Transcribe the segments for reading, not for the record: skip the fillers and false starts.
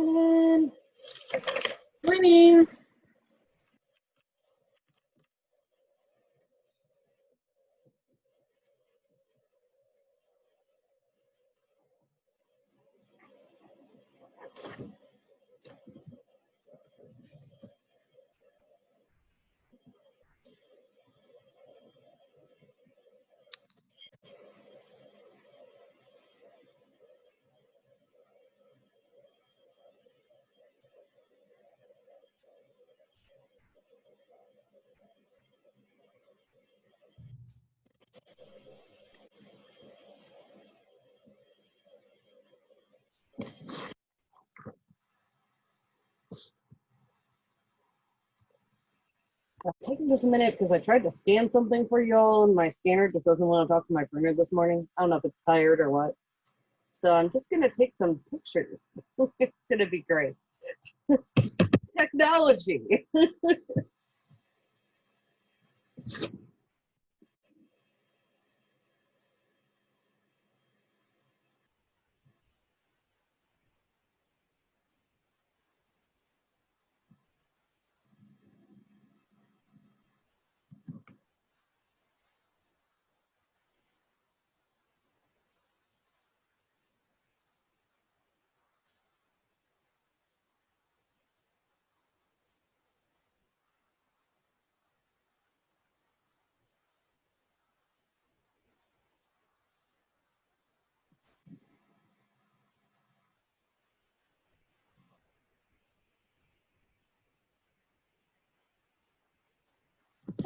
morning. Morning. Taking just a minute because I tried to scan something for y'all and my scanner just doesn't want to talk to my printer this morning. I don't know if it's tired or what. So I'm just going to take some pictures. It's going to be great. Technology.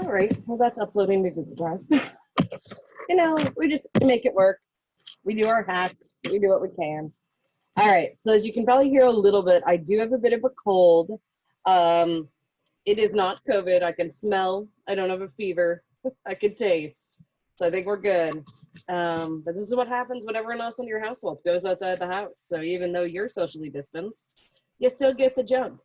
All right, well, that's uploading to Google Drive. You know, we just make it work. We do our hacks. We do what we can. All right, so as you can probably hear a little bit, I do have a bit of a cold. It is not COVID. I can smell. I don't have a fever. I can taste. So I think we're good. But this is what happens when everyone else in your household goes outside the house. So even though you're socially distanced, you still get the jump.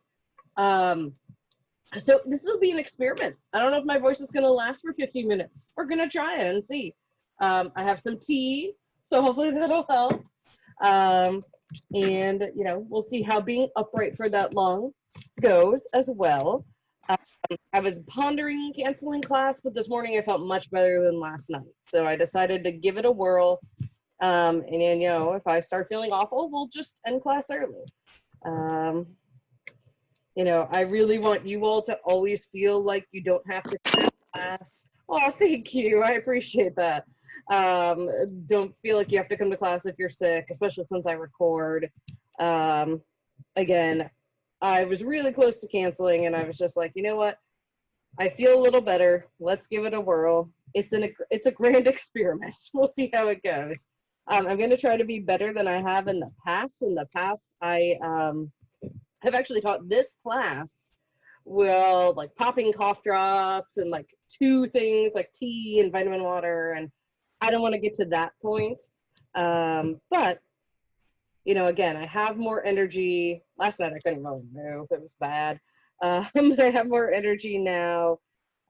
So this will be an experiment. I don't know if my voice is going to last for 50 minutes. We're going to try it and see. I have some tea, so hopefully that'll help. And, you know, we'll see how being upright for that long goes as well. I was pondering canceling class, but this morning I felt much better than last night. So I decided to give it a whirl. And then, you know, if I start feeling awful, we'll just end class early. You know, I really want you all to always feel like you don't have to come to class. Oh, thank you. I appreciate that. Don't feel like you have to come to class if you're sick, especially since I record. Again, I was really close to canceling, and I was just like, you know what? I feel a little better. Let's give it a whirl. It's a grand experiment. We'll see how it goes. I'm going to try to be better than I have in the past. In the past, I have actually taught this class with like popping cough drops and like 2 things like tea and vitamin water, and I don't want to get to that point. But you know, again, I have more energy. Last night I couldn't really move. It was bad. But I have more energy now.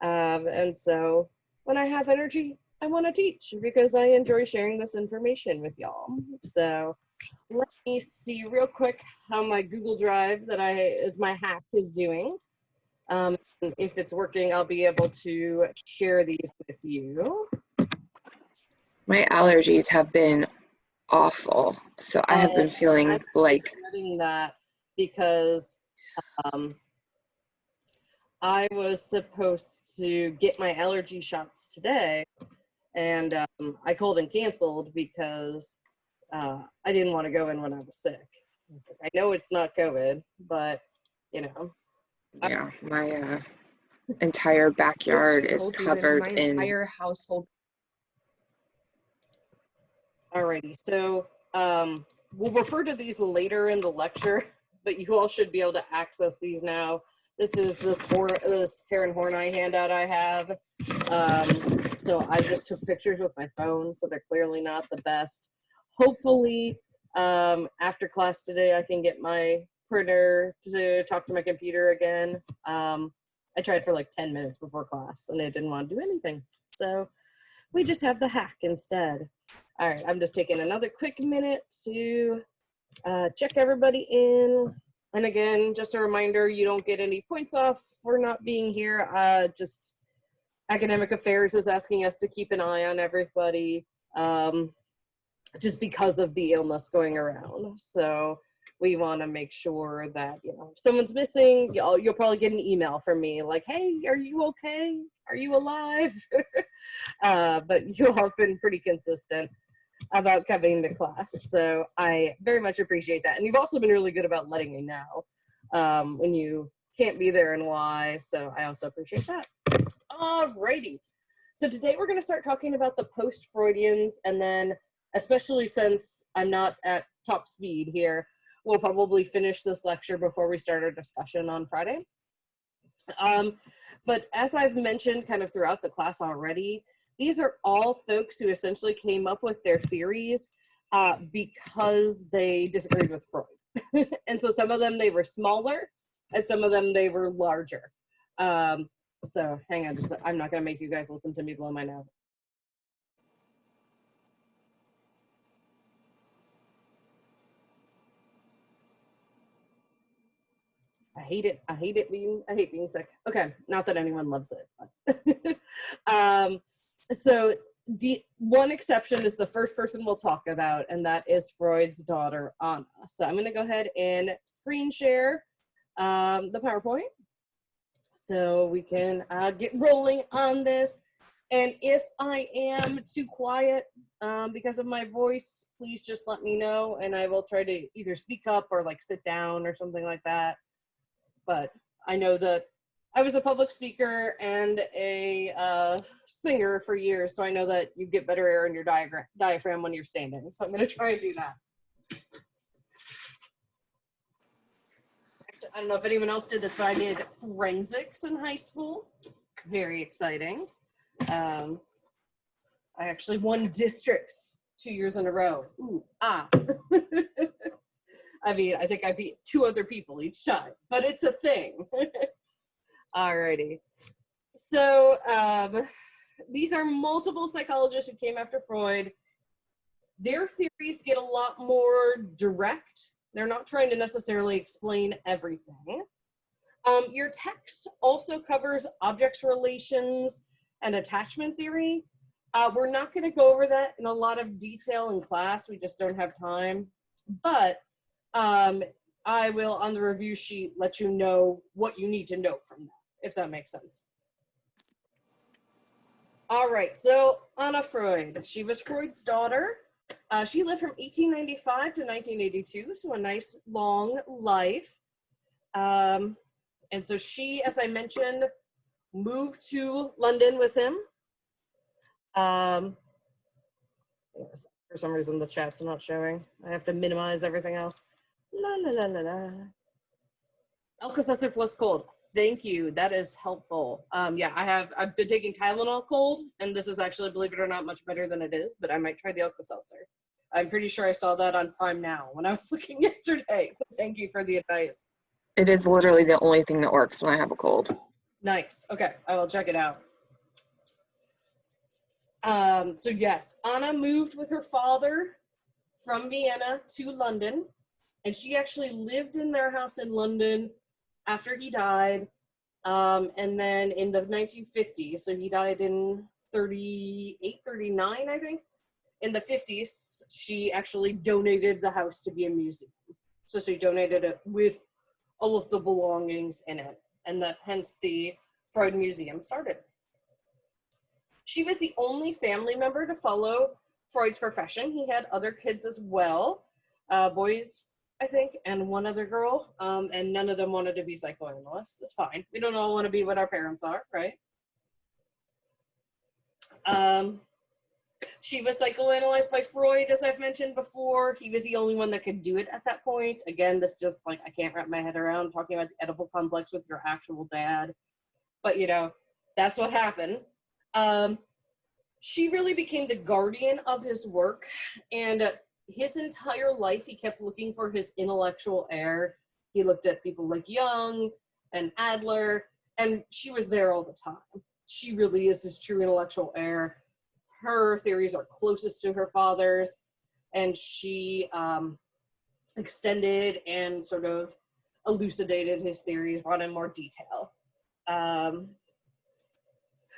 And so when I have energy, I want to teach because I enjoy sharing this information with y'all. So let me see real quick how my Google Drive that is my hack is doing. If it's working, I'll be able to share these with you. My allergies have been awful, so I have been feeling like that because I was supposed to get my allergy shots today, and I called and canceled because I didn't want to go in when I was sick. I know it's not COVID, but you know. Yeah, my entire backyard is covered in. Entire household. Alrighty, so we'll refer to these later in the lecture, but you all should be able to access these now. This is this Karen Horney handout I have. So I just took pictures with my phone, so they're clearly not the best. Hopefully, after class today, I can get my printer to talk to my computer again. I tried for like 10 minutes before class, and it didn't want to do anything. So we just have the hack instead. All right, I'm just taking another quick minute to check everybody in. And again, just a reminder, you don't get any points off for not being here. Just Academic Affairs is asking us to keep an eye on everybody, just because of the illness going around. So we want to make sure that, you know, if someone's missing, you'll probably get an email from me like, hey, are you okay? Are you alive? But you all have been pretty consistent about coming to class. So I very much appreciate that. And you've also been really good about letting me know when you can't be there and why. So I also appreciate that. Alrighty. So today we're going to start talking about the post-Freudians, and then, especially since I'm not at top speed here, we'll probably finish this lecture before we start our discussion on Friday. But as I've mentioned kind of throughout the class already, these are all folks who essentially came up with their theories because they disagreed with Freud. And so some of them, they were smaller, and some of them, they were larger. So hang on, I'm not going to make you guys listen to me blow my nose. I hate it. I hate being sick. Okay, not that anyone loves it. But so the one exception is the first person we'll talk about, and that is Freud's daughter, Anna. So I'm going to go ahead and screen share the PowerPoint so we can get rolling on this. And if I am too quiet because of my voice, please just let me know, and I will try to either speak up or like sit down or something like that. But I know that I was a public speaker and a singer for years, so I know that you get better air in your diaphragm when you're standing. So I'm going to try and do that. Actually, I don't know if anyone else did this, but I did forensics in high school. Very exciting. I actually won districts 2 years in a row. Ooh, ah. I mean, I think I beat 2 other people each time, but it's a thing. Alrighty. So these are multiple psychologists who came after Freud. Their theories get a lot more direct. They're not trying to necessarily explain everything. Your text also covers objects relations and attachment theory. We're not going to go over that in a lot of detail in class. We just don't have time. But I will, on the review sheet, let you know what you need to know from that, if that makes sense. All right, so Anna Freud. She was Freud's daughter. She lived from 1895 to 1982, so a nice long life. And so she, as I mentioned, moved to London with him. For some reason, the chat's not showing. I have to minimize everything else. La la la la la. Alka-Seltzer plus cold. Thank you. That is helpful. Yeah, I've been taking Tylenol cold, and this is actually, believe it or not, much better than it is, but I might try the Alka-Seltzer. I'm pretty sure I saw that on Prime Now when I was looking yesterday. So thank you for the advice. It is literally the only thing that works when I have a cold. Nice. Okay, I will check it out. So yes, Anna moved with her father from Vienna to London, and she actually lived in their house in London after he died. And then in the 1950s, so he died in 38, 39, I think. In the 50s, she actually donated the house to be a museum. So she donated it with all of the belongings in it, and hence the Freud Museum started. She was the only family member to follow Freud's profession. He had other kids as well, boys, I think, and one other girl, and none of them wanted to be psychoanalysts. It's fine. We don't all want to be what our parents are, right? She was psychoanalyzed by Freud, as I've mentioned before. He was the only one that could do it at that point. Again, this just, like, I can't wrap my head around talking about the Oedipal complex with your actual dad. But, you know, that's what happened. She really became the guardian of his work, and his entire life he kept looking for his intellectual heir. He looked at people like Jung and Adler, and she was there all the time. She really is his true intellectual heir. Her theories are closest to her father's, and she extended and sort of elucidated his theories, brought in more detail.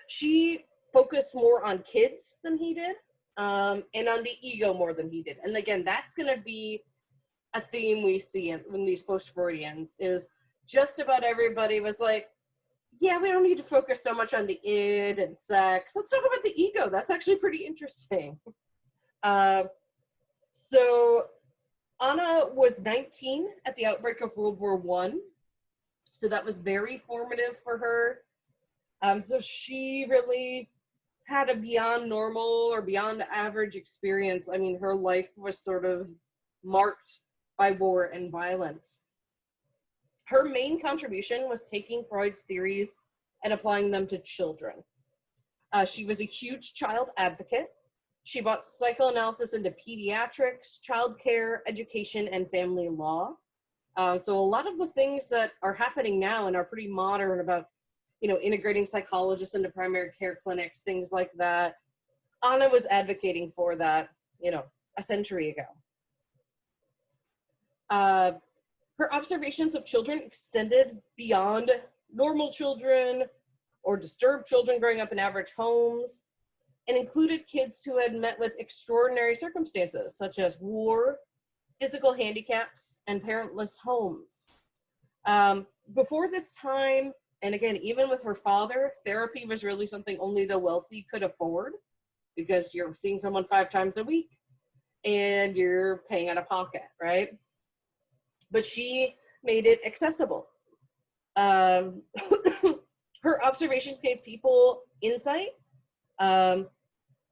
She focused more on kids than he did, and on the ego more than he did. And again, that's going to be a theme we see in these post-Freudians, is just about everybody was like, yeah, we don't need to focus so much on the id and sex. Let's talk about the ego. That's actually pretty interesting. So Anna was 19 at the outbreak of World War I. So that was very formative for her. So she really had a beyond normal or beyond average experience. I mean, her life was sort of marked by war and violence. Her main contribution was taking Freud's theories and applying them to children. She was a huge child advocate. She brought psychoanalysis into pediatrics, childcare, education, and family law. So a lot of the things that are happening now and are pretty modern about, integrating psychologists into primary care clinics, things like that, Anna was advocating for that, a century ago. Her observations of children extended beyond normal children or disturbed children growing up in average homes, and included kids who had met with extraordinary circumstances, such as war, physical handicaps, and parentless homes. Before this time, and again, even with her father, therapy was really something only the wealthy could afford, because you're seeing someone 5 times a week and you're paying out of pocket, right? But she made it accessible. Her observations gave people insight.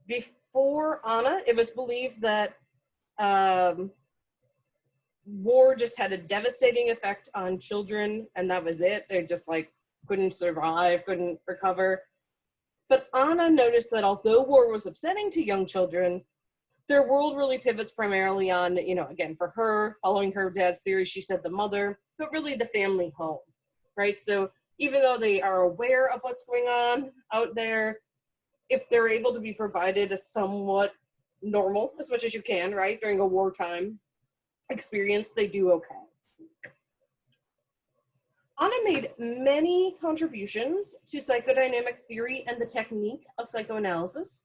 Before Anna, it was believed that war just had a devastating effect on children, and that was it. They just couldn't survive, couldn't recover. But Anna noticed that although war was upsetting to young children, their world really pivots primarily on, again, for her, following her dad's theory, she said the mother, but really the family home, right? So even though they are aware of what's going on out there, if they're able to be provided a somewhat normal, as much as you can, right, during a wartime experience, they do okay. Anna made many contributions to psychodynamic theory and the technique of psychoanalysis.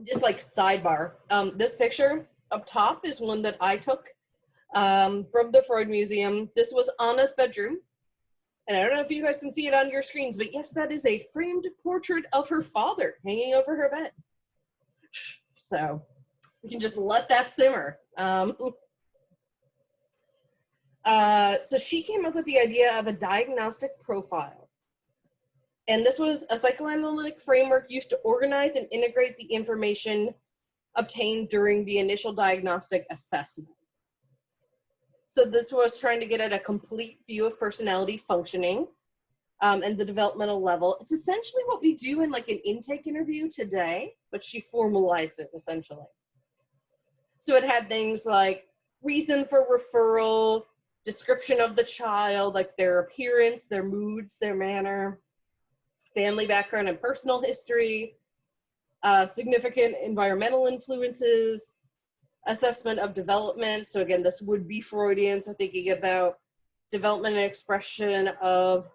Just sidebar, this picture up top is one that I took from the Freud Museum. This was Anna's bedroom. And I don't know if you guys can see it on your screens, but yes, that is a framed portrait of her father hanging over her bed. So we can just let that simmer. So she came up with the idea of a diagnostic profile. And this was a psychoanalytic framework used to organize and integrate the information obtained during the initial diagnostic assessment. So this was trying to get at a complete view of personality functioning and the developmental level. It's essentially what we do in an intake interview today, but she formalized it essentially. So it had things like reason for referral, description of the child, their appearance, their moods, their manner, family background and personal history, significant environmental influences, assessment of development. So again, this would be Freudian, so thinking about development and expression of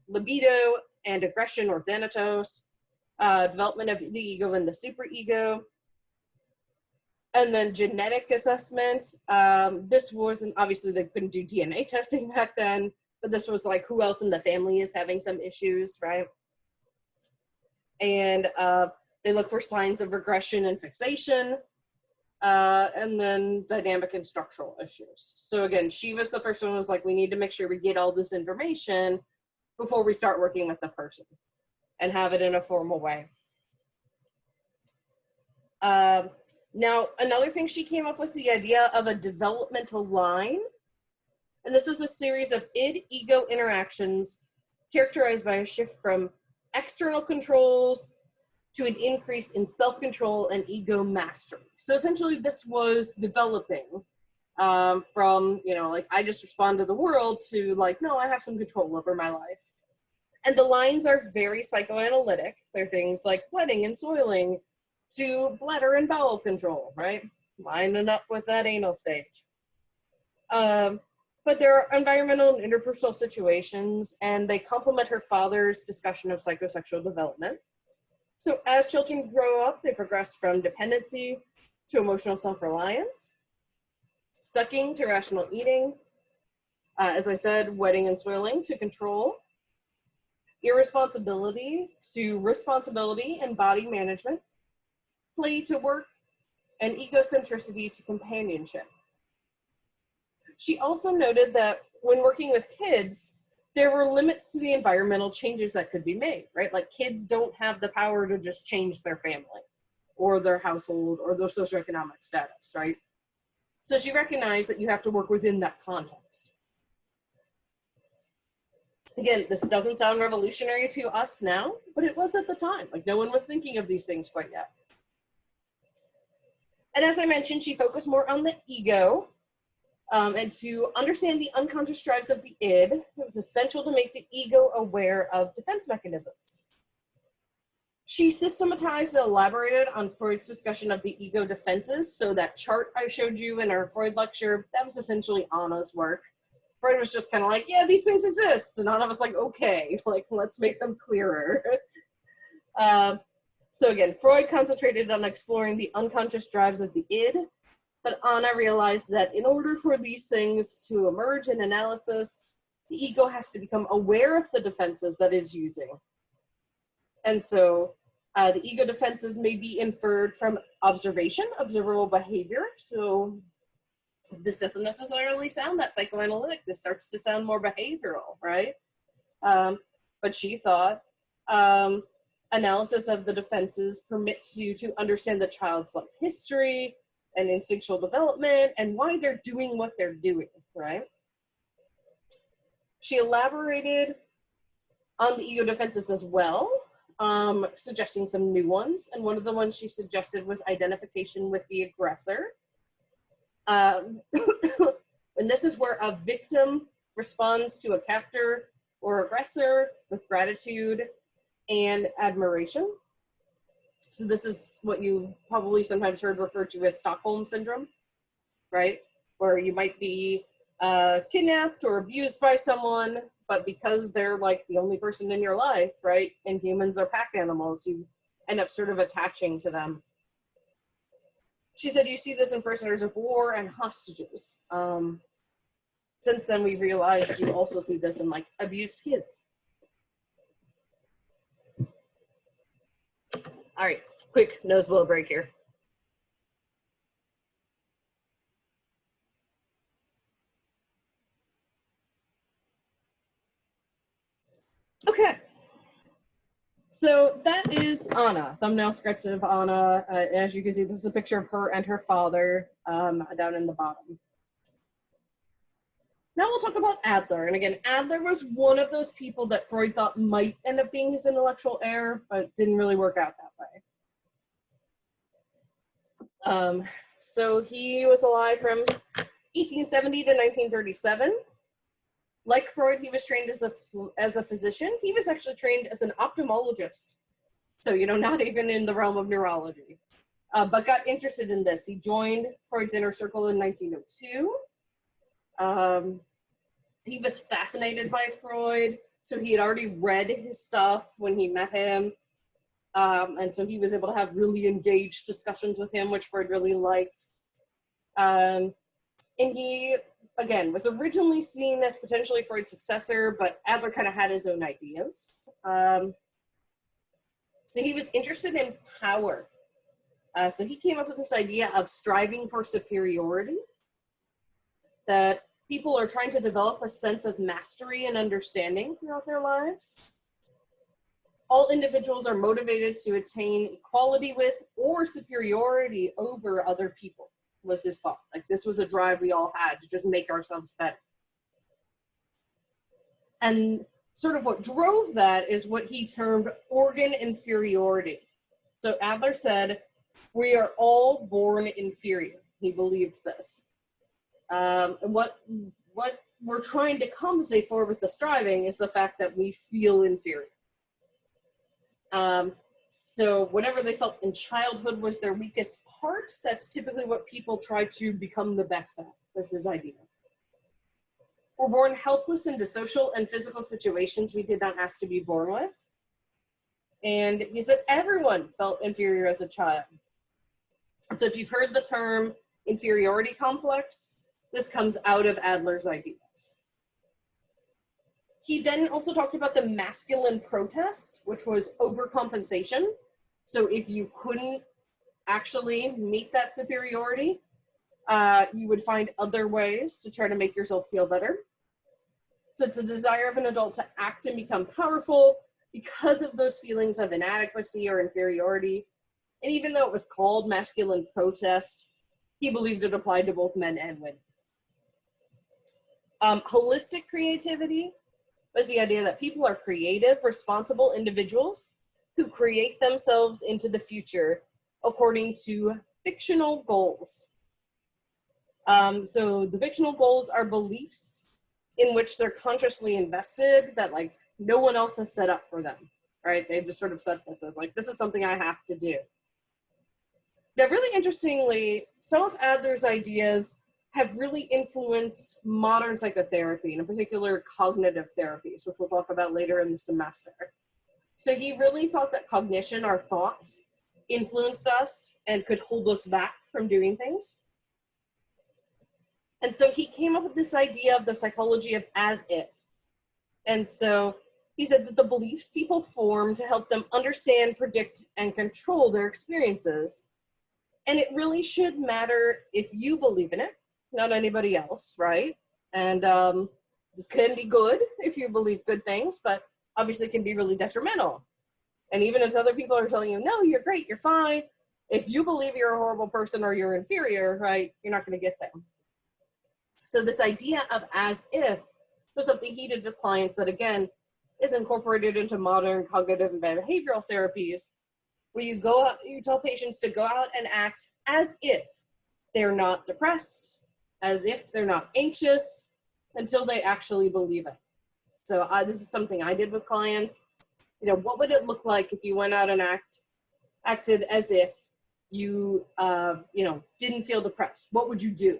libido and aggression or thanatos, development of the ego and the superego, and then genetic assessment. This wasn't, obviously they couldn't do DNA testing back then, but this was who else in the family is having some issues, right? And they look for signs of regression and fixation, and then dynamic and structural issues. So again, she was the first one who was we need to make sure we get all this information before we start working with the person and have it in a formal way. Now, another thing she came up with the idea of a developmental line. And this is a series of id-ego interactions characterized by a shift from external controls to an increase in self-control and ego mastery. So essentially this was developing from, I just respond to the world to no, I have some control over my life. And the lines are very psychoanalytic. They're things like wetting and soiling to bladder and bowel control, right? Lining up with that anal stage. But there are environmental and interpersonal situations, and they complement her father's discussion of psychosexual development. So as children grow up, they progress from dependency to emotional self-reliance, sucking to rational eating, as I said, wetting and soiling to control, irresponsibility to responsibility and body management, play to work, and egocentricity to companionship. She also noted that when working with kids, there were limits to the environmental changes that could be made, right? Like kids don't have the power to just change their family or their household or their socioeconomic status, right? So she recognized that you have to work within that context. Again, this doesn't sound revolutionary to us now, but it was at the time. Like no one was thinking of these things quite yet. And as I mentioned, she focused more on the ego, and to understand the unconscious drives of the id. It was essential to make the ego aware of defense mechanisms. She systematized and elaborated on Freud's discussion of the ego defenses. So that chart I showed you in our Freud lecture, that was essentially Anna's work. Freud was just kind of like, yeah, these things exist. And Anna was like, okay, like, let's make them clearer. So again, Freud concentrated on exploring the unconscious drives of the id, but Anna realized that in order for these things to emerge in analysis, the ego has to become aware of the defenses that it's using. And so the ego defenses may be inferred from observation, observable behavior. So this doesn't necessarily sound that psychoanalytic. This starts to sound more behavioral, right? But she thought analysis of the defenses permits you to understand the child's life history and instinctual development and why they're doing what they're doing, right? She elaborated on the ego defenses as well, suggesting some new ones. And one of the ones she suggested was identification with the aggressor. And this is where a victim responds to a captor or aggressor with gratitude and admiration. So this is what you probably sometimes heard referred to as Stockholm syndrome, right? Where you might be kidnapped or abused by someone, but because they're like the only person in your life, right? And humans are pack animals, you end up sort of attaching to them. She said you see this in prisoners of war and hostages. Since then, we realized you also see this in like abused kids. All right, quick nose blow break here. Okay. So that is Anna, thumbnail sketch of Anna. As you can see, this is a picture of her and her father down in the bottom. Now we'll talk about Adler. And again, Adler was one of those people that Freud thought might end up being his intellectual heir, but didn't really work out that way. So he was alive from 1870 to 1937. Like Freud, he was trained as a physician. He was actually trained as an ophthalmologist. So, you know, not even in the realm of neurology, but got interested in this. He joined Freud's inner circle in 1902. He was fascinated by Freud. So he had already read his stuff when he met him. And so he was able to have really engaged discussions with him, which Freud really liked. And he, again, was originally seen as potentially Freud's successor, but Adler kind of had his own ideas. So he was interested in power. So he came up with this idea of striving for superiority, that people are trying to develop a sense of mastery and understanding throughout their lives. All individuals are motivated to attain equality with or superiority over other people, was his thought. Like this was a drive we all had to just make ourselves better. And sort of what drove that is what he termed organ inferiority. So Adler said, we are all born inferior. He believed this. And what we're trying to compensate for with the striving is the fact that we feel inferior. So whatever they felt in childhood was their weakest parts, that's typically what people try to become the best at. That's his idea. We're born helpless into social and physical situations we did not ask to be born with. And he said everyone felt inferior as a child. So if you've heard the term inferiority complex, this comes out of Adler's ideas. He then also talked about the masculine protest, which was overcompensation. So if you couldn't actually meet that superiority, you would find other ways to try to make yourself feel better. So it's a desire of an adult to act and become powerful because of those feelings of inadequacy or inferiority. And even though it was called masculine protest, he believed it applied to both men and women. Holistic creativity was the idea that people are creative, responsible individuals who create themselves into the future according to fictional goals. So the fictional goals are beliefs in which they're consciously invested that like no one else has set up for them, right? They've just sort of set this as like, this is something I have to do. Now, really interestingly, some of Adler's ideas have really influenced modern psychotherapy, and in particular cognitive therapies, which we'll talk about later in the semester. So he really thought that cognition, our thoughts, influenced us and could hold us back from doing things. And so he came up with this idea of the psychology of as if. And so he said that the beliefs people form to help them understand, predict, and control their experiences. And it really should matter if you believe in it, not anybody else, right? And this can be good if you believe good things, but obviously it can be really detrimental. And even if other people are telling you, no, you're great, you're fine, if you believe you're a horrible person or you're inferior, right, you're not going to get there. So this idea of as if was something he did with clients that, again, is incorporated into modern cognitive and behavioral therapies, where you go out, you tell patients to go out and act as if they're not depressed, as if they're not anxious, until they actually believe it. So this is something I did with clients. You know, what would it look like if you went out and acted as if you, didn't feel depressed? What would you do?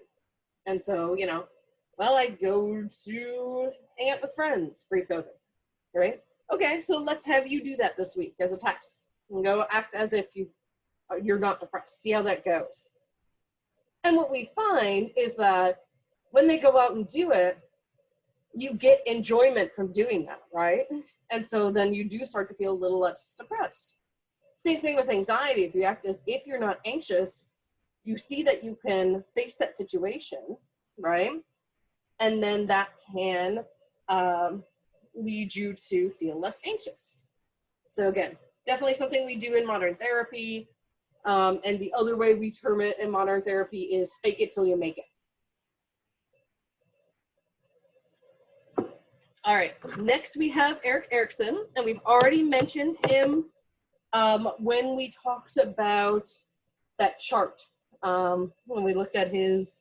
And so, well, I'd go to hang out with friends pre-COVID, right? Okay, so let's have you do that this week as a task. And go act as if you're not depressed. See how that goes. And what we find is that when they go out and do it, you get enjoyment from doing that, right? And so then you do start to feel a little less depressed. Same thing with anxiety. If you act as if you're not anxious, you see that you can face that situation, right? And then that can lead you to feel less anxious. So again, definitely something we do in modern therapy. And the other way we term it in modern therapy is fake it till you make it. All right, next we have Erik Erikson, and we've already mentioned him when we talked about that chart, when we looked at his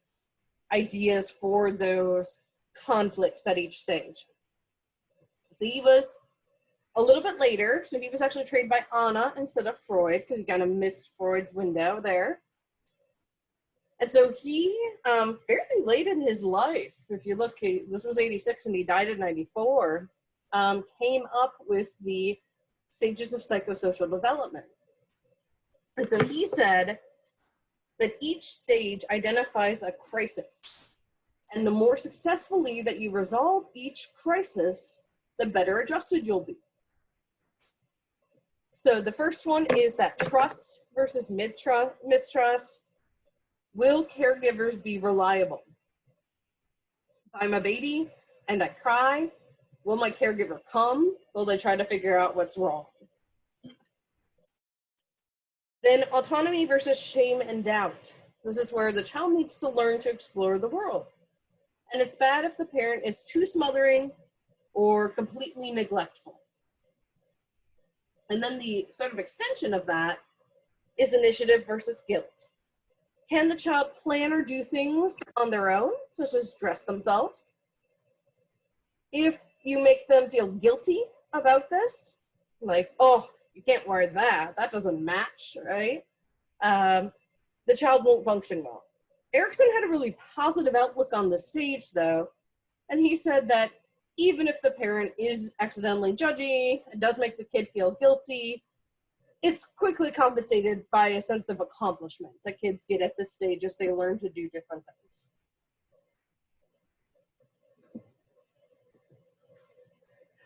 ideas for those conflicts at each stage. So he was a little bit later, so he was actually trained by Anna instead of Freud, because he kind of missed Freud's window there. And so he, fairly late in his life, if you look, this was 86 and he died in 94, came up with the stages of psychosocial development. And so he said that each stage identifies a crisis. And the more successfully that you resolve each crisis, the better adjusted you'll be. So the first one is that trust versus mistrust. Will caregivers be reliable? If I'm a baby and I cry, will my caregiver come? Will they try to figure out what's wrong? Then autonomy versus shame and doubt. This is where the child needs to learn to explore the world. And it's bad if the parent is too smothering or completely neglectful. And then the sort of extension of that is initiative versus guilt. Can the child plan or do things on their own, such as dress themselves? If you make them feel guilty about this, like, oh, you can't wear that, that doesn't match, right? The child won't function well. Erikson had a really positive outlook on the stage, though, And he said that even if the parent is accidentally judgy, it does make the kid feel guilty, it's quickly compensated by a sense of accomplishment that kids get at this stage as they learn to do different things.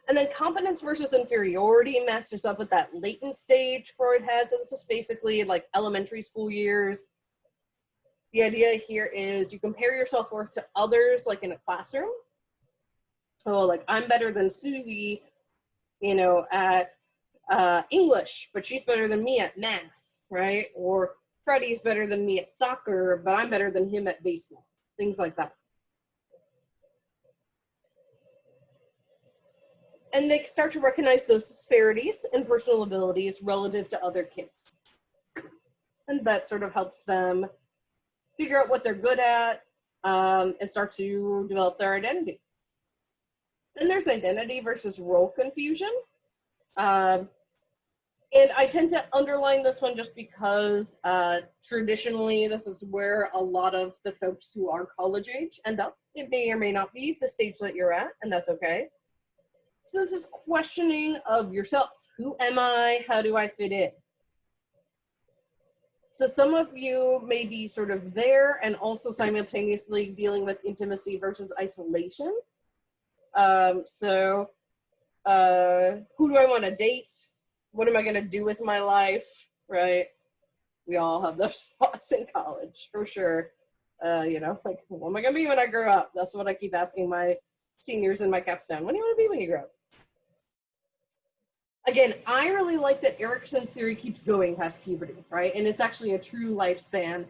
And then competence versus inferiority matches up with that latent stage Freud had. So this is basically like elementary school years. The idea here is you compare your self-worth to others, like in a classroom. Oh, like I'm better than Susie, you know, at English, but she's better than me at math, right? Or Freddie's better than me at soccer, but I'm better than him at baseball. Things like that. And they start to recognize those disparities in personal abilities relative to other kids. And that sort of helps them figure out what they're good at and start to develop their identity. Then there's identity versus role confusion. And I tend to underline this one just because traditionally this is where a lot of the folks who are college age end up. It may or may not be the stage that you're at, and that's okay. So this is questioning of yourself. Who am I? How do I fit in? So some of you may be sort of there and also simultaneously dealing with intimacy versus isolation. Who do I want to date? What am I going to do with my life, right? We all have those thoughts in college, for sure. You know, like, what am I going to be when I grow up? That's what I keep asking my seniors in my capstone. What do you want to be when you grow up? Again, I really like that Erikson's theory keeps going past puberty, right? And it's actually a true lifespan. And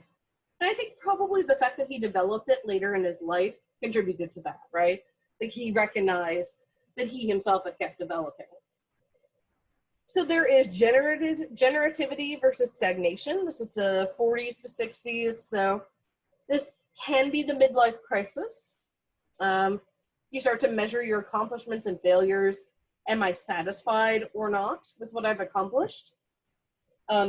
I think probably the fact that he developed it later in his life contributed to that, right? That he recognized that he himself had kept developing. So there is generativity versus stagnation. This is the 40s to 60s. So this can be the midlife crisis. You start to measure your accomplishments and failures. Am I satisfied or not with what I've accomplished?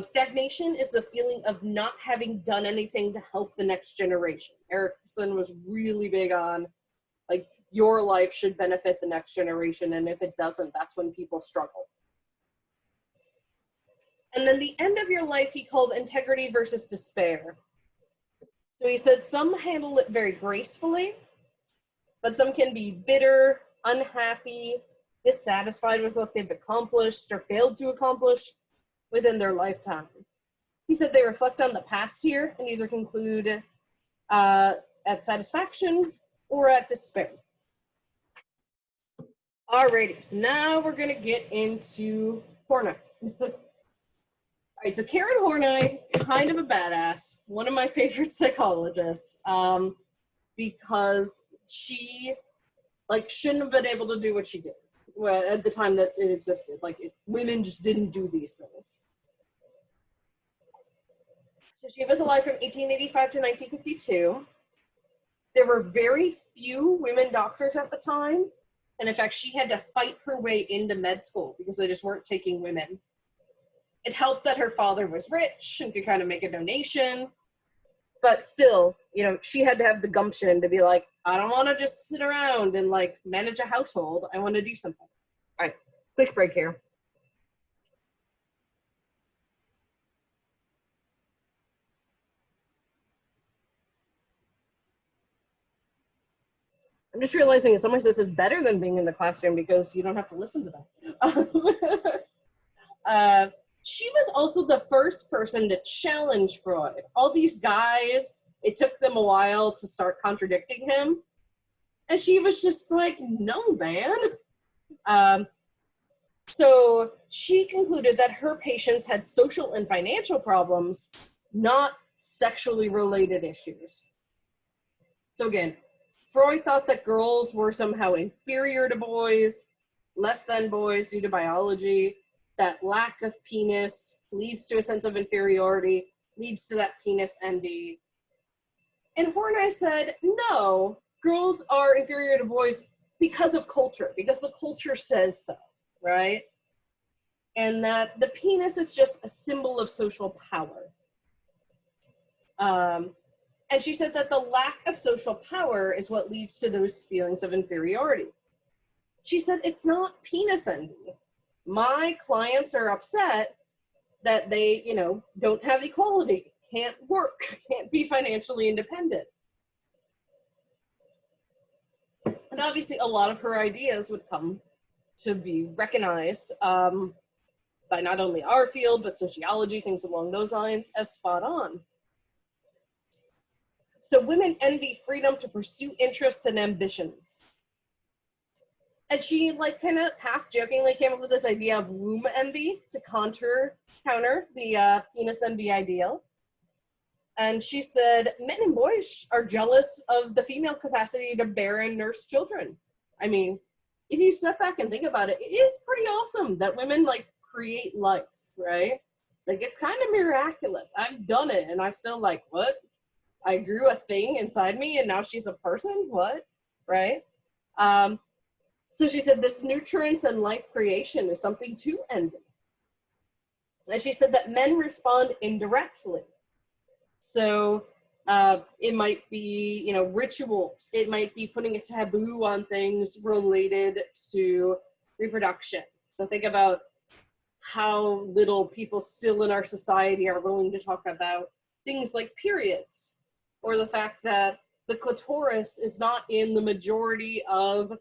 Stagnation is the feeling of not having done anything to help the next generation. Erikson was really big on, like, your life should benefit the next generation, and if it doesn't, that's when people struggle. And then the end of your life he called integrity versus despair. So he said some handle it very gracefully, but some can be bitter, unhappy, dissatisfied with what they've accomplished or failed to accomplish within their lifetime. He said they reflect on the past here and either conclude at satisfaction or at despair. Alrighty, so now we're gonna get into Horney. Alright, so Karen Horney, kind of a badass, one of my favorite psychologists, because she, like, shouldn't have been able to do what she did at the time that it existed. Like, women just didn't do these things. So she was alive from 1885 to 1952. There were very few women doctors at the time. And in fact, she had to fight her way into med school because they just weren't taking women. It helped that her father was rich and could kind of make a donation. But still, you know, she had to have the gumption to be like, I don't want to just sit around and, like, manage a household. I want to do something. All right, quick break here. I'm just realizing in some ways this is better than being in the classroom because you don't have to listen to them. She was also the first person to challenge Freud. All these guys, it took them a while to start contradicting him. And she was just like, no, man. So she concluded that her patients had social and financial problems, not sexually related issues. So again, Freud thought that girls were somehow inferior to boys, less than boys due to biology. That lack of penis leads to a sense of inferiority, leads to that penis envy. And Horney said, no, girls are inferior to boys because of culture, because the culture says so, right? And that the penis is just a symbol of social power. And she said that the lack of social power is what leads to those feelings of inferiority. She said, it's not penis envy. My clients are upset that they, don't have equality, can't work, can't be financially independent. And obviously a lot of her ideas would come to be recognized by not only our field, but sociology, things along those lines, as spot on. So women envy freedom to pursue interests and ambitions. And she kind of half jokingly came up with this idea of womb envy to counter the penis envy ideal. And she said, men and boys are jealous of the female capacity to bear and nurse children. I mean, if you step back and think about it, it is pretty awesome that women create life, right? It's kind of miraculous. I've done it and I'm still what? I grew a thing inside me and now she's a person? What? Right? So she said this nurturance and life creation is something to envy. And she said that men respond indirectly. So it might be, rituals. It might be putting a taboo on things related to reproduction. So think about how little people still in our society are willing to talk about things like periods, or the fact that the clitoris is not in the majority of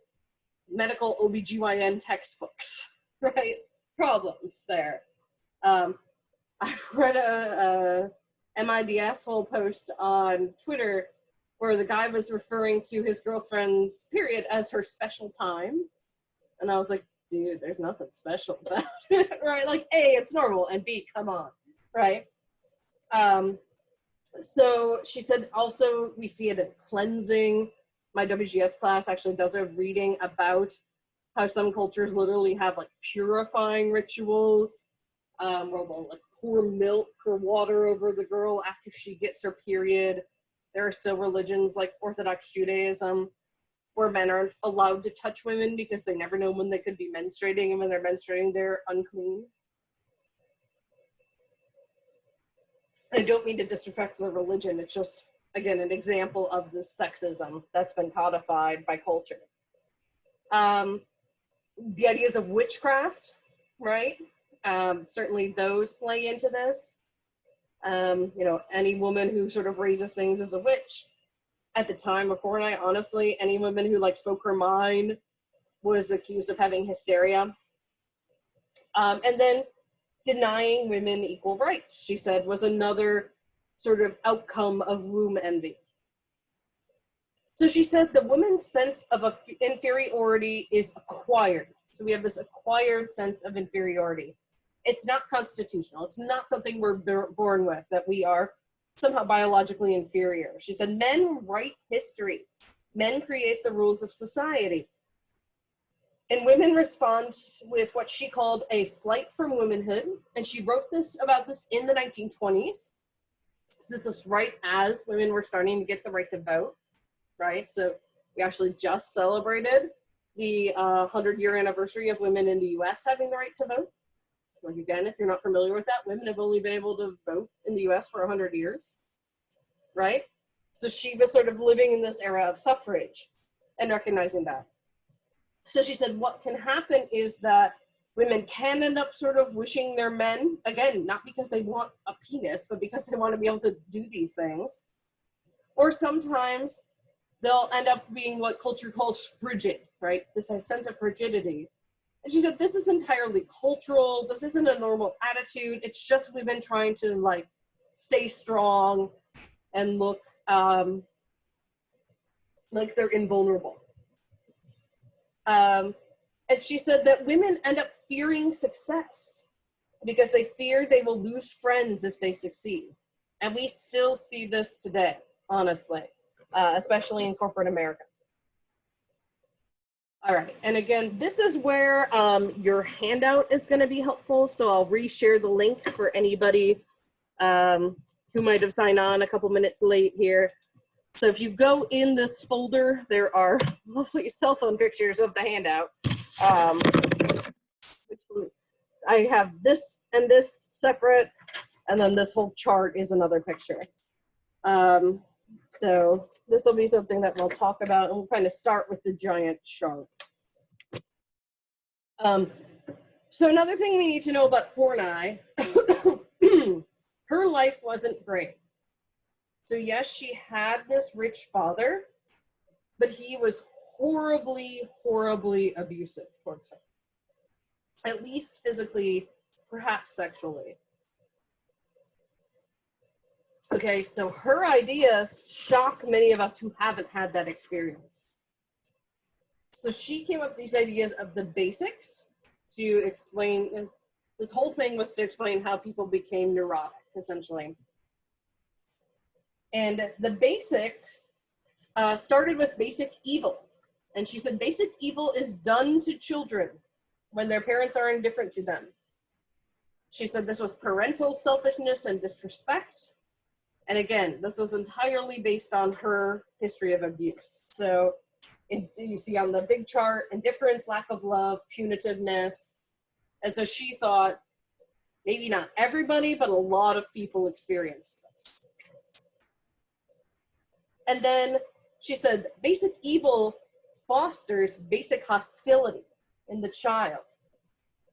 medical OBGYN textbooks, right? Problems there. I've read a Am I the Asshole post on Twitter where the guy was referring to his girlfriend's period as her special time. And I was like, dude, there's nothing special about it, right? A, it's normal, and B, come on, right? So she said also we see it in cleansing. My WGS class actually does a reading about how some cultures literally have purifying rituals, where they'll pour milk or water over the girl after she gets her period. There are still religions like Orthodox Judaism where men aren't allowed to touch women because they never know when they could be menstruating, and when they're menstruating, they're unclean. I don't mean to disrespect the religion, it's just, again, an example of this sexism that's been codified by culture. The ideas of witchcraft, right? Certainly those play into this. Any woman who sort of raises things as a witch. At the time of Fortnite, honestly, any woman who spoke her mind was accused of having hysteria. And then denying women equal rights, she said, was another sort of outcome of womb envy. So she said the woman's sense of inferiority is acquired. So we have this acquired sense of inferiority. It's not constitutional. It's not something we're born with, that we are somehow biologically inferior. She said men write history. Men create the rules of society. And women respond with what she called a flight from womanhood. And she wrote about this in the 1920s. Since it's right as women were starting to get the right to vote, right? So we actually just celebrated the 100-year anniversary of women in the US having the right to vote. Like, again, if you're not familiar with that, women have only been able to vote in the US for 100 years, right? So she was sort of living in this era of suffrage and recognizing that. So she said what can happen is that women can end up sort of wishing their men, again, not because they want a penis, but because they want to be able to do these things. Or sometimes they'll end up being what culture calls frigid, right? This sense of frigidity. And she said, this is entirely cultural. This isn't a normal attitude. It's just women trying to stay strong and look like they're invulnerable. And she said that women end up fearing success because they fear they will lose friends if they succeed. And we still see this today, honestly, especially in corporate America. All right, and again, this is where your handout is going to be helpful. So I'll reshare the link for anybody who might have signed on a couple minutes late here. So if you go in this folder, there are lovely cell phone pictures of the handout. I have this and this separate, and then this whole chart is another picture. So this will be something that we'll talk about, and we'll kind of start with the giant shark. So another thing we need to know about Horneye, her life wasn't great. So yes, she had this rich father, but he was horribly, horribly abusive towards her. At least physically, perhaps sexually. Okay, so her ideas shock many of us who haven't had that experience. So she came up with these ideas of the basics to explain, and this whole thing was to explain how people became neurotic, essentially. And the basics started with basic evil. And she said basic evil is done to children when their parents are indifferent to them. She said this was parental selfishness and disrespect. And again, this was entirely based on her history of abuse. So you see on the big chart, indifference, lack of love, punitiveness. And so she thought maybe not everybody, but a lot of people experienced this. And then she said basic evil fosters basic hostility in the child.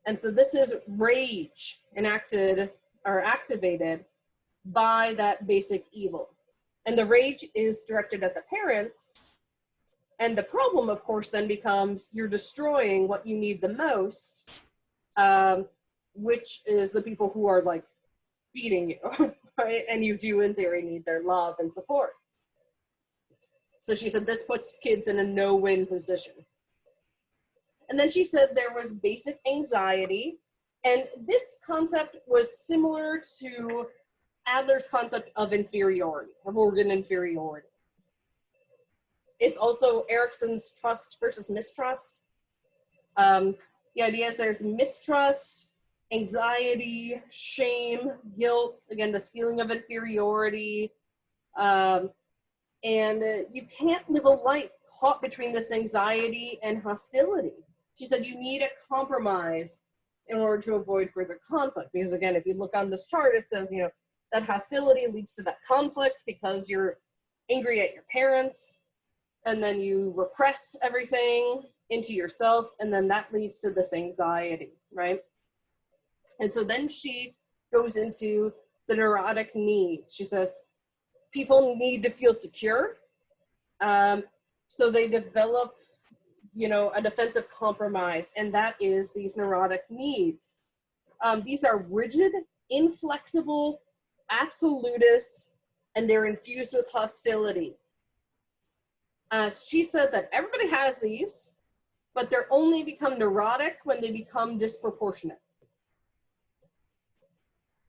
And so this is rage enacted or activated by that basic evil. And the rage is directed at the parents. And the problem, of course, then becomes you're destroying what you need the most, which is the people who are like feeding you, right? And you do in theory need their love and support. So she said this puts kids in a no-win position. And then she said there was basic anxiety. And this concept was similar to Adler's concept of inferiority, of organ inferiority. It's also Erikson's trust versus mistrust. The idea is there's mistrust, anxiety, shame, guilt, again, this feeling of inferiority. And you can't live a life caught between this anxiety and hostility. She said you need a compromise in order to avoid further conflict. Because again, if you look on this chart, it says, you know, that hostility leads to that conflict because you're angry at your parents, and then you repress everything into yourself, and then that leads to this anxiety, right? And so then she goes into the neurotic needs. She says, people need to feel secure, so they develop, you know, a defensive compromise, and that is these neurotic needs. These are rigid, inflexible, absolutist, and they're infused with hostility. She said that everybody has these, but they're only become neurotic when they become disproportionate.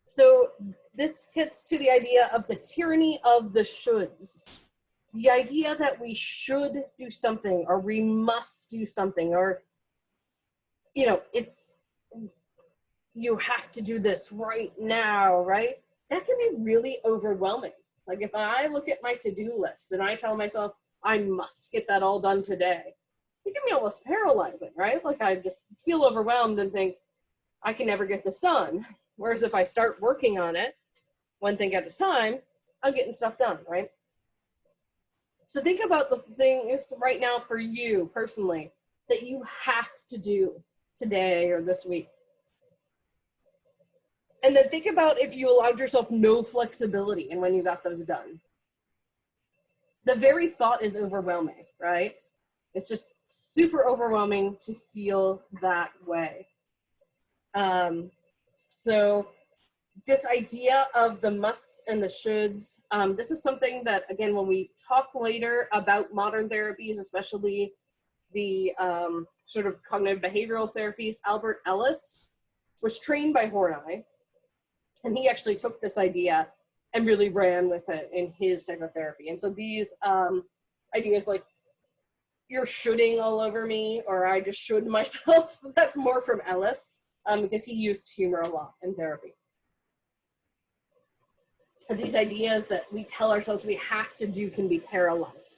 So this gets to the idea of the tyranny of the shoulds. The idea that we should do something, or we must do something, or, you know, it's, you have to do this right now, right? That can be really overwhelming. Like if I look at my to-do list and I tell myself, I must get that all done today, it can be almost paralyzing, right? Like I just feel overwhelmed and think, I can never get this done. Whereas if I start working on it, one thing at a time, I'm getting stuff done, right? So think about the things right now for you personally that you have to do today or this week. And then think about if you allowed yourself no flexibility and when you got those done. The very thought is overwhelming, right? It's just super overwhelming to feel that way. So this idea of the musts and the shoulds, this is something that, again, when we talk later about modern therapies, especially the sort of cognitive behavioral therapies, Albert Ellis was trained by Horneye, and he actually took this idea and really ran with it in his psychotherapy. And so these ideas like, you're shoulding all over me, or I just should myself, that's more from Ellis, because he used humor a lot in therapy. And these ideas that we tell ourselves we have to do can be paralyzing.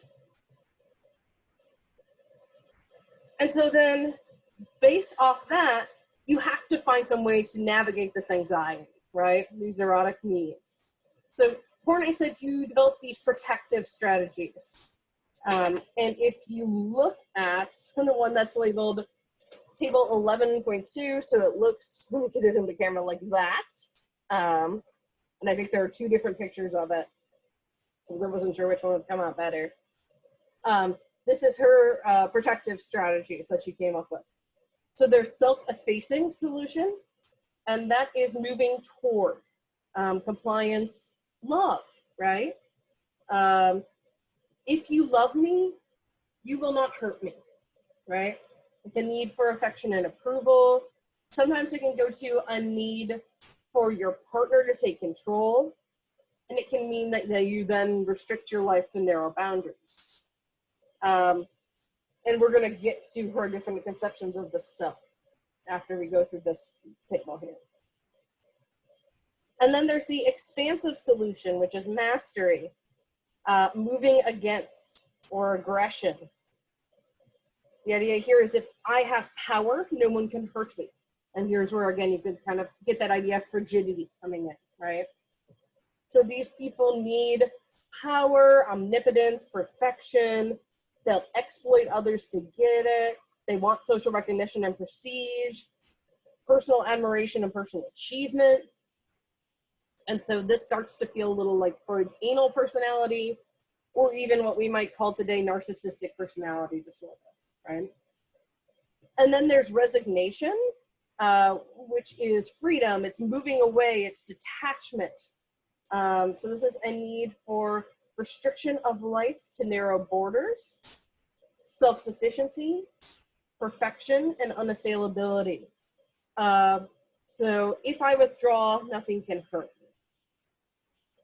And so then, based off that, you have to find some way to navigate this anxiety, right? These neurotic needs. So Horney said you develop these protective strategies. And if you look at the one that's labeled table 11.2, so it looks, let me get it in the camera like that. And I think there are two different pictures of it. So I wasn't sure which one would come out better. This is her protective strategies that she came up with. So there's self-effacing solution, and that is moving toward compliance, love, right? If you love me, you will not hurt me, right? It's a need for affection and approval. Sometimes it can go to a need for your partner to take control, and it can mean that you then restrict your life to narrow boundaries. And we're going to get to her different conceptions of the self after we go through this table here. And then there's the expansive solution, which is mastery, moving against or aggression. The idea here is if I have power, no one can hurt me. And here's where, again, you could kind of get that idea of frigidity coming in, right? So these people need power, omnipotence, perfection. They'll exploit others to get it. They want social recognition and prestige, personal admiration and personal achievement. And so this starts to feel a little like Freud's anal personality, or even what we might call today narcissistic personality disorder, right? And then there's resignation, which is freedom. It's moving away. It's detachment. So this is a need for restriction of life to narrow borders, self-sufficiency, perfection, and unassailability. So if I withdraw, nothing can hurt me.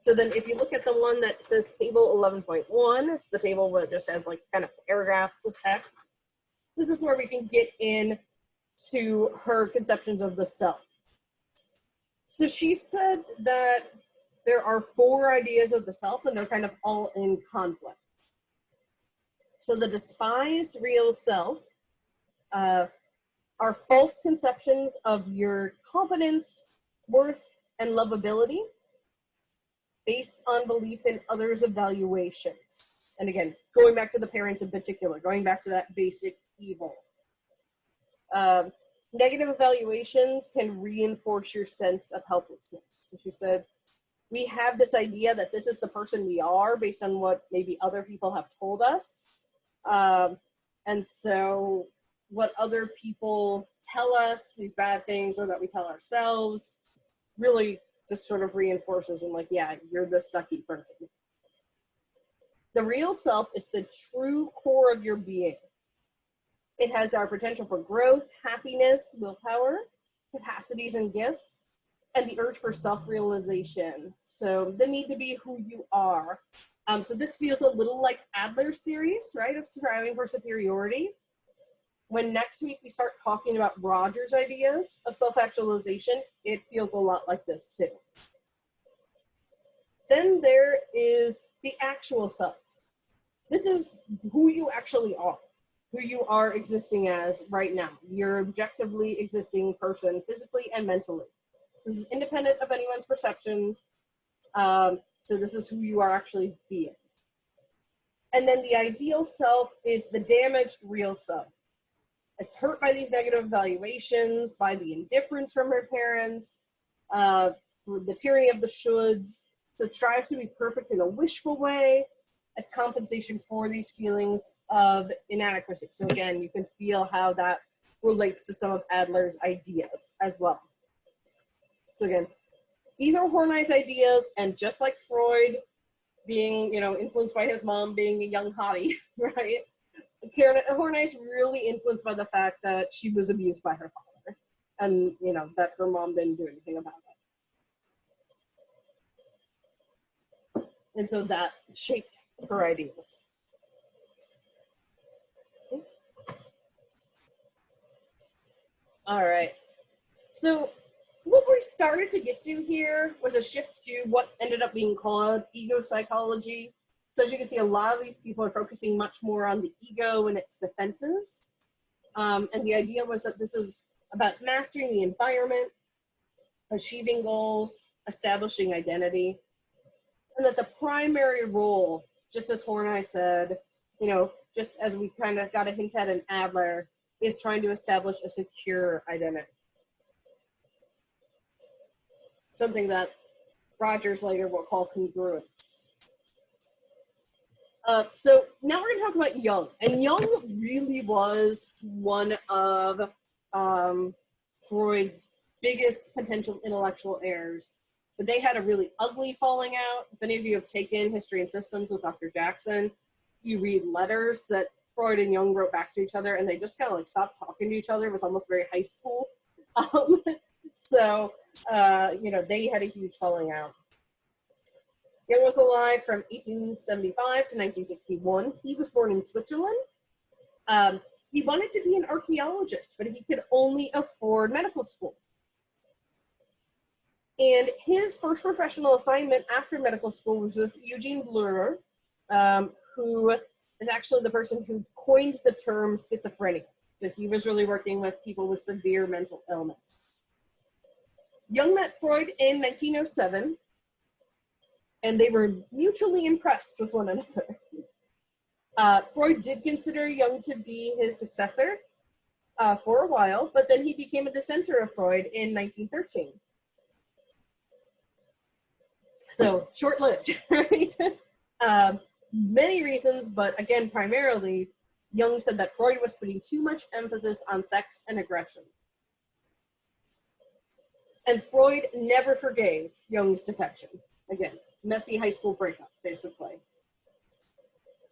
So then if you look at the one that says table 11.1, it's the table that just has like kind of paragraphs of text. This is where we can get in to her conceptions of the self. So she said that there are 4 ideas of the self, and they're kind of all in conflict. So the despised real self are false conceptions of your competence, worth, and lovability based on belief in others' evaluations. And again, going back to the parents in particular, going back to that basic evil. Negative evaluations can reinforce your sense of helplessness. So she said, we have this idea that this is the person we are based on what maybe other people have told us. And so what other people tell us, these bad things, or that we tell ourselves, really just sort of reinforces and like, yeah, you're the sucky person. The real self is the true core of your being. It has our potential for growth, happiness, willpower, capacities and gifts, and the urge for self-realization. So the need to be who you are. So this feels a little like Adler's theories, right, of striving for superiority. When next week we start talking about Rogers' ideas of self-actualization, it feels a lot like this too. Then there is the actual self. This is who you actually are, who you are existing as right now. You're objectively existing person, physically and mentally. This is independent of anyone's perceptions. So this is who you are actually being. And then the ideal self is the damaged real self. It's hurt by these negative evaluations, by the indifference from her parents, the tyranny of the shoulds. So it strives to be perfect in a wishful way as compensation for these feelings of inadequacy. So again, you can feel how that relates to some of Adler's ideas as well. So again, these are Horney's ideas, and just like Freud being, influenced by his mom being a young hottie, right? Horney's really influenced by the fact that she was abused by her father, and that her mom didn't do anything about it. And so that shaped her ideas. All right. So what we started to get to here was a shift to what ended up being called ego psychology. So as you can see, a lot of these people are focusing much more on the ego and its defenses. And the idea was that this is about mastering the environment, achieving goals, establishing identity. and that the primary role, just as Horney said, you know, just as we kind of got a hint at in Adler, is trying to establish a secure identity. Something that Rogers later will call congruence. So now we're going to talk about Jung. And Jung really was one of Freud's biggest potential intellectual errors. But they had a really ugly falling out. If any of you have taken History and Systems with Dr. Jackson, you read letters that Freud and Jung wrote back to each other, and they just kind of like stopped talking to each other. It was almost very high school. You know, they had a huge falling out. Jung was alive from 1875 to 1961. He was born in Switzerland. He wanted to be an archaeologist, but he could only afford medical school. And his first professional assignment after medical school was with Eugene Bleuler, who is actually the person who coined the term schizophrenia. So he was really working with people with severe mental illness. Jung met Freud in 1907, and they were mutually impressed with one another. Freud did consider Jung to be his successor for a while, but then he became a dissenter of Freud in 1913. So short-lived, right? Many reasons, but again, primarily, Jung said that Freud was putting too much emphasis on sex and aggression. And Freud never forgave Jung's defection. Again, messy high school breakup, basically.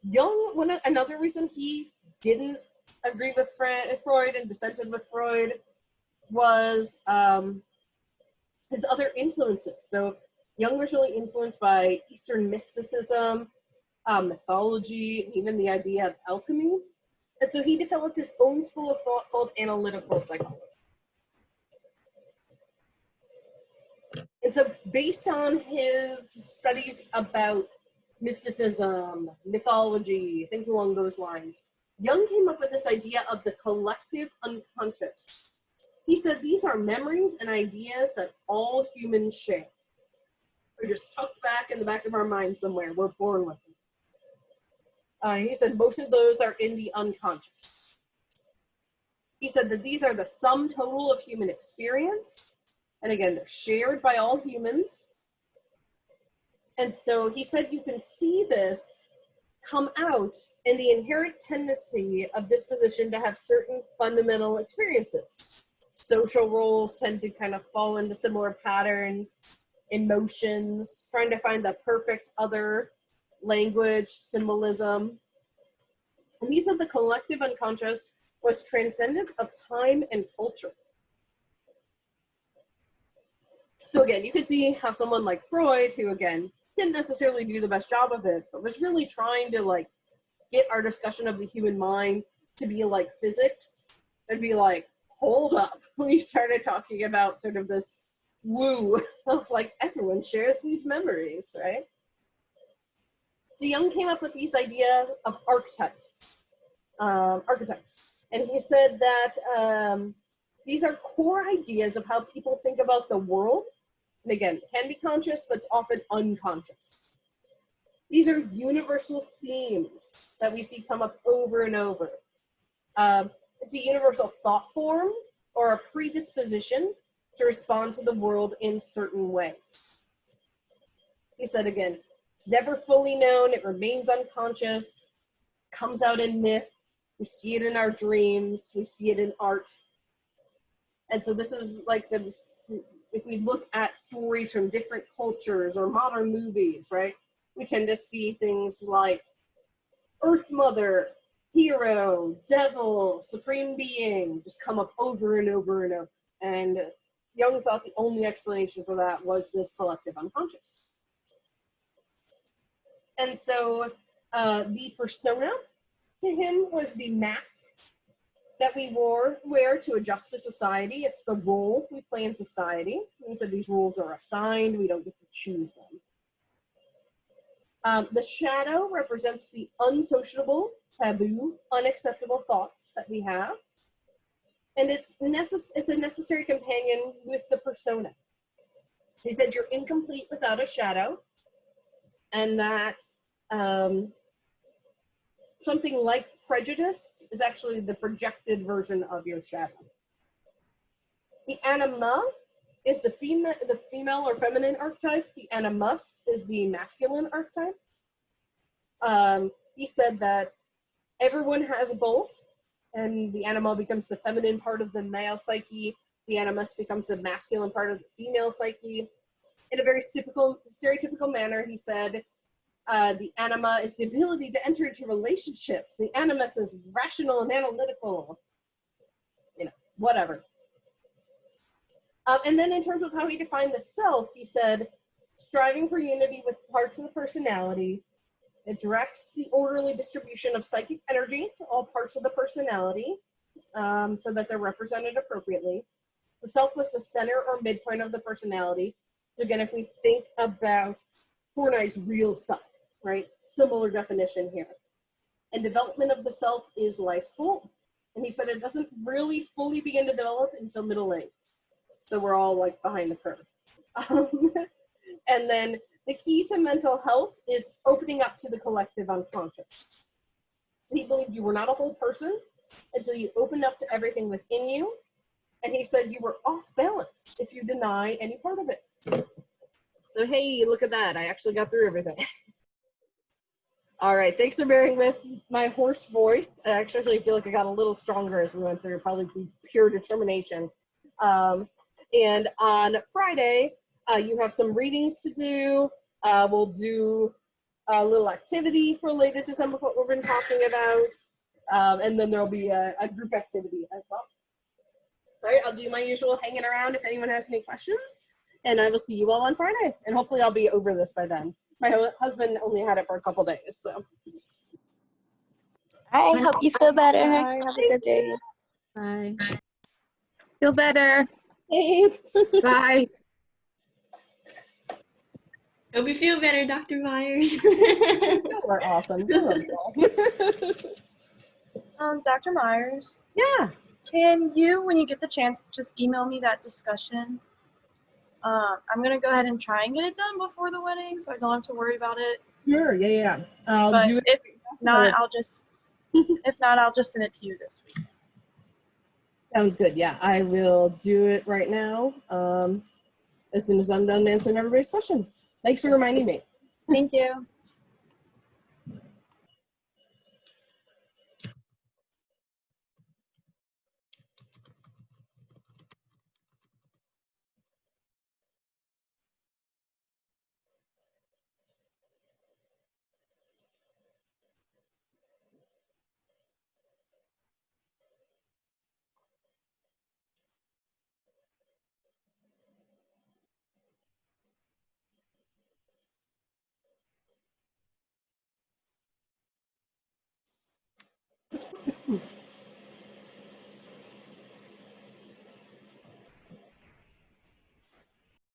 Jung, another reason he didn't agree with Freud and dissented with Freud was his other influences. So Jung was really influenced by Eastern mysticism, mythology, even the idea of alchemy. And so he developed his own school of thought called analytical psychology. And so based on his studies about mysticism, mythology, things along those lines, Jung came up with this idea of the collective unconscious. He said these are memories and ideas that all humans share. They're just tucked back in the back of our mind somewhere. We're born with them. He said most of those are in the unconscious. He said that these are the sum total of human experience. And again, they're shared by all humans. And so he said you can see this come out in the inherent tendency of disposition to have certain fundamental experiences. Social roles tend to kind of fall into similar patterns, emotions, trying to find the perfect other, language, symbolism. And he said the collective unconscious was transcendent of time and culture. So again, you could see how someone like Freud, who again, didn't necessarily do the best job of it, but was really trying to like get our discussion of the human mind to be like physics, and be like, hold up, we started talking about sort of this woo of like everyone shares these memories, right? So Jung came up with these ideas of archetypes, and he said that these are core ideas of how people think about the world. And again, can be conscious, but it's often unconscious. These are universal themes that we see come up over and over. It's a universal thought form or a predisposition to respond to the world in certain ways. He said again, it's never fully known, it remains unconscious, comes out in myth, we see it in our dreams, we see it in art. And so this is like the, if we look at stories from different cultures or modern movies, right, we tend to see things like Earth Mother, hero, devil, supreme being, just come up over and over and over. And Jung thought the only explanation for that was this collective unconscious. And so the persona to him was the mask that we wear to adjust to society. It's the role we play in society. He said these roles are assigned, we don't get to choose them. The shadow represents the unsociable, taboo, unacceptable thoughts that we have. And it's a necessary companion with the persona. He said you're incomplete without a shadow. and that something like prejudice is actually the projected version of your shadow. The anima is the female or feminine archetype. The animus is the masculine archetype. He said that everyone has both, and the anima becomes the feminine part of the male psyche. The animus becomes the masculine part of the female psyche. In a very stereotypical manner, he said, the anima is the ability to enter into relationships. The animus is rational and analytical, whatever. And then in terms of how he defined the self, he said, striving for unity with parts of the personality. It directs the orderly distribution of psychic energy to all parts of the personality so that they're represented appropriately. The self was the center or midpoint of the personality. So again, if we think about Horney's real self, right? Similar definition here. And development of the self is life's goal. And he said it doesn't really fully begin to develop until middle age. So we're all like behind the curve. And then the key to mental health is opening up to the collective unconscious. So he believed you were not a whole person until you opened up to everything within you. And he said you were off balance if you deny any part of it. So hey, look at that. I actually got through everything. All right, thanks for bearing with my hoarse voice. I actually feel like I got a little stronger as we went through, probably through pure determination. And on Friday, you have some readings to do. We'll do a little activity related to some of what we've been talking about. And then there'll be a group activity as well. All right, I'll do my usual hanging around if anyone has any questions. And I will see you all on Friday. And hopefully I'll be over this by then. My husband only had it for a couple days, so. I hope you feel better. Bye. Have a good day. Bye. Feel better. Thanks. Bye. Hope you feel better, Dr. Myers. You are awesome. Dr. Myers, Yeah. can you, when you get the chance, just email me that discussion? I'm gonna go ahead and try and get it done before the wedding, so I don't have to worry about it. Sure. Yeah. I'll But do it. if not, I'll just send it to you this week. Sounds good. Yeah, I will do it right now. As soon as I'm done answering everybody's questions. Thanks for reminding me. Thank you.